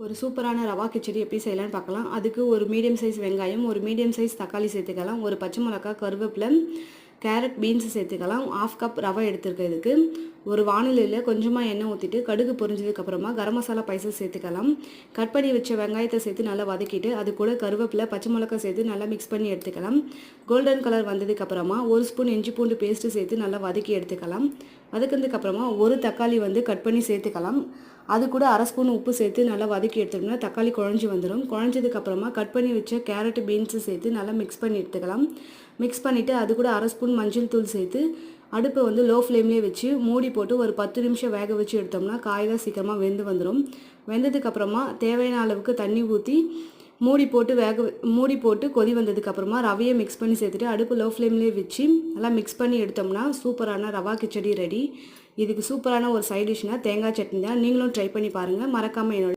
ஒரு சூப்பரான ரவா கிச்சடி எப்படி செய்யலாம்னு பார்க்கலாம். அதுக்கு ஒரு மீடியம் சைஸ் வெங்காயம், ஒரு மீடியம் சைஸ் தக்காளி சேர்த்துக்கலாம், ஒரு பச்சை மிளகாய், கருவேப்பிலை, கேரட், பீன்ஸ் சேர்த்துக்கலாம். 1/2 கப் ரவை எடுத்துருக்கேன். இதுக்கு ஒரு வானிலையில் கொஞ்சமாக எண்ணெய் ஊற்றிட்டு கடுகு பொரிஞ்சதுக்கப்புறமா கரம் மசாலா பைசஸ் சேர்த்துக்கலாம். கட் பண்ணி வச்ச வெங்காயத்தை சேர்த்து நல்லா வதக்கிட்டு அது கூட கருவேப்பிலை, பச்சை மிளகாய் சேர்த்து நல்லா மிக்ஸ் பண்ணி எடுத்துக்கலாம். கோல்டன் கலர் வந்ததுக்கப்புறமா 1 ஸ்பூன் இஞ்சி பூண்டு பேஸ்ட்டு சேர்த்து நல்லா வதக்கி எடுத்துக்கலாம். வதக்கினதுக்கப்புறமா ஒரு தக்காளி கட் பண்ணி சேர்த்துக்கலாம். அது கூட 1/2 ஸ்பூன் உப்பு சேர்த்து நல்லா வதக்கி எடுத்துட்டோம்னா தக்காளி குழஞ்சி வந்துடும். குழஞ்சதுக்கப்புறமா கட் பண்ணி வச்ச கேரட், பீன்ஸு சேர்த்து நல்லா மிக்ஸ் பண்ணி எடுத்துக்கலாம். மிக்ஸ் பண்ணிவிட்டு அது கூட 1/2 ஸ்பூன் மஞ்சள் தூள் சேர்த்து அடுப்பை லோ ஃப்ளேம்லேயே வச்சு மூடி போட்டு ஒரு 10 நிமிஷம் வேக வச்சு எடுத்தோம்னா காயெல்லாம் சீக்கிரமாக வெந்து வந்துடும். வெந்ததுக்கப்புறமா தேவையான அளவுக்கு தண்ணி ஊற்றி மூடி போட்டு கொதி வந்ததுக்கப்புறமா ரவையை மிக்ஸ் பண்ணி சேர்த்துட்டு அடுப்பு லோ ஃப்ளேம்லேயே வச்சு நல்லா மிக்ஸ் பண்ணி எடுத்தோம்னா சூப்பரான ரவா கிச்சடி ரெடி. இதுக்கு சூப்பரான ஒரு சைட் டிஷ்னா தேங்காய் சட்னி தான். நீங்களும் ட்ரை பண்ணி பாருங்கள். மறக்காமல் என்னோட